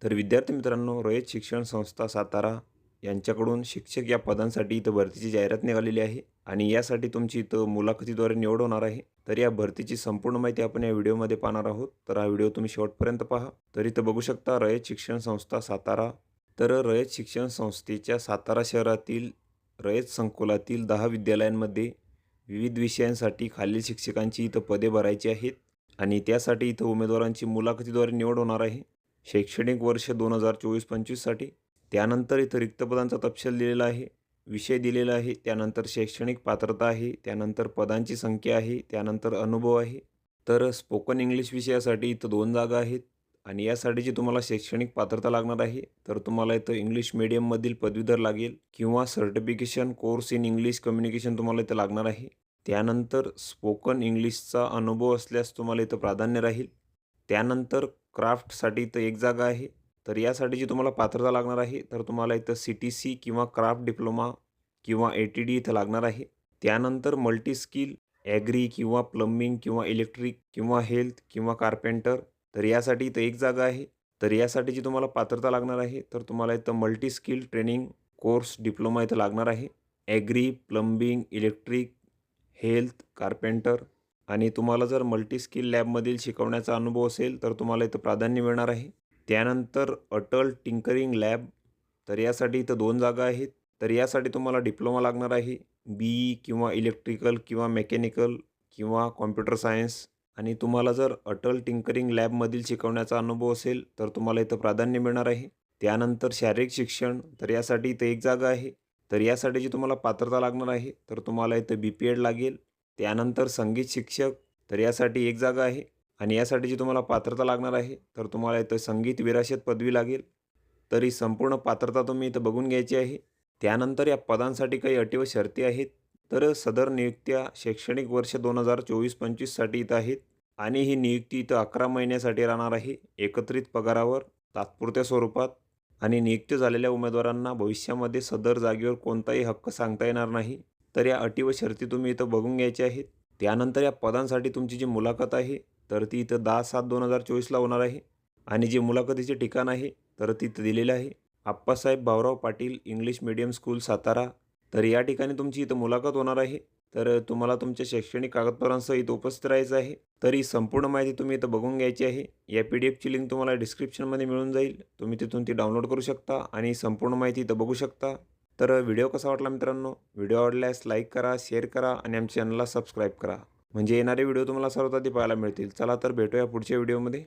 तर विद्यार्थी मित्रांनो, रयत शिक्षण संस्था सातारा यांच्याकडून शिक्षक या पदांसाठी इथं भरतीची जाहिरात निघालेली आहे आणि यासाठी तुमची इथं मुलाखतीद्वारे निवड होणार आहे. तर या भरतीची संपूर्ण माहिती आपण या व्हिडिओमध्ये पाहणार आहोत. तर हा व्हिडिओ तुम्ही शेवटपर्यंत पहा. तर इथं बघू शकता रयत शिक्षण संस्था सातारा. तर रयत शिक्षण संस्थेच्या सातारा शहरातील रयत संकुलातील 10 विद्यालयांमध्ये विविध विषयांसाठी खालील शिक्षकांची इथं पदे भरायची आहेत आणि त्यासाठी इथं उमेदवारांची मुलाखतीद्वारे निवड होणार आहे. शैक्षणिक वर्ष 2024-25साठी. त्यानंतर इथं रिक्त पदांचा तपशील दिलेला आहे, विषय दिलेला आहे, त्यानंतर शैक्षणिक पात्रता आहे, त्यानंतर पदांची संख्या आहे, त्यानंतर अनुभव आहे. तर स्पोकन इंग्लिश विषयासाठी इथं 2 जागा आहेत आणि यासाठीची तुम्हाला शैक्षणिक पात्रता लागणार आहे. तर तुम्हाला इथं इंग्लिश मीडियममधील पदवीधर लागेल किंवा certification course in English communication तुम्हाला इथं लागणार आहे. त्यानंतर स्पोकन इंग्लिशचा अनुभव असल्यास तुम्हाला इथं प्राधान्य राहील. त्यानंतर क्राफ्टसाठी इथं 1 जागा आहे. तर यासाठीची तुम्हाला पात्रता लागणार आहे. तर तुम्हाला इथं CTC किंवा क्राफ्ट डिप्लोमा किंवा ATD इथं लागणार आहे. त्यानंतर मल्टी स्किल ॲग्री किंवा प्लंबिंग किंवा इलेक्ट्रिक किंवा हेल्थ किंवा कारपेंटर. तर यासाठी इथं 1 जागा आहे. तर यासाठीची तुम्हाला पात्रता लागणार आहे. तर तुम्हाला इथं multi skill training course diploma इथं लागणार आहे. Agri, plumbing, electric, health, carpenter आणि तुम्हाला जर मल्टी स्किल लॅबमधील शिकवण्याचा अनुभव असेल तर तुम्हाला इथं प्राधान्य मिळणार आहे. त्यानंतर अटल टिंकरिंग लॅब. तर यासाठी इथं 2 जागा आहेत. तर यासाठी तुम्हाला डिप्लोमा लागणार आहे. BE किंवा इलेक्ट्रिकल किंवा मेकॅनिकल किंवा कॉम्प्युटर सायन्स आणि तुम्हाला जर अटल टिंकरिंग लॅबमधील शिकवण्याचा अनुभव असेल तर तुम्हाला इथं प्राधान्य मिळणार आहे. त्यानंतर शारीरिक शिक्षण. तर यासाठी इथं 1 जागा आहे. तर यासाठीची तुम्हाला पात्रता लागणार आहे. तर तुम्हाला इथं BPED लागेल. त्यानंतर संगीत शिक्षक. तर यासाठी 1 जागा आहे आणि यासाठीची तुम्हाला पात्रता लागणार आहे. तर तुम्हाला इथं संगीत विरासत पदवी लागेल. तर ही संपूर्ण पात्रता तुम्ही इथं बघून घ्यायची आहे. त्यानंतर या पदांसाठी काही अटी व शर्ती आहेत. तर सदर नियुक्त्या शैक्षणिक वर्ष 2024-25साठी इथं आहेत आणि ही नियुक्ती इथं 11 महिन्यासाठी राहणार आहे. एकत्रित पगारावर तात्पुरत्या स्वरूपात आणि नियुक्त झालेल्या उमेदवारांना भविष्यामध्ये सदर जागेवर कोणताही हक्क सांगता येणार नाही. तर या अटी व शर्ती तुम्ही इथं बघून घ्यायच्या आहेत. त्यानंतर या पदांसाठी तुमची जी मुलाखत आहे तर ती इथं 10/7/2024ला होणार आहे आणि जे मुलाखतीचे ठिकाण आहे तर तिथं दिलेलं आहे. Appasaheb Bhaurao Patil English medium school Satara. तर या ठिकाणी तुमची इथं मुलाखत होणार आहे. तर तुम्हाला तुमच्या शैक्षणिक कागदपत्रांसह इथं उपस्थित राहायचं आहे. तर ही संपूर्ण माहिती तुम्ही इथं बघून घ्यायची आहे. या PDFची लिंक तुम्हाला डिस्क्रिप्शनमध्ये मिळून जाईल. तुम्ही तिथून ती डाउनलोड करू शकता आणि संपूर्ण माहिती इथं बघू शकता. तर व्हिडिओ कसा वाटला मित्रांनो? व्हिडिओ आवडल्यास लाईक करा, शेअर करा आणि आमच्या चॅनलला सबस्क्राईब करा. म्हणजे येणारे व्हिडिओ तुम्हाला सर्वात आधी पाहायला मिळतील. चला तर भेटूया पुढच्या व्हिडिओमध्ये.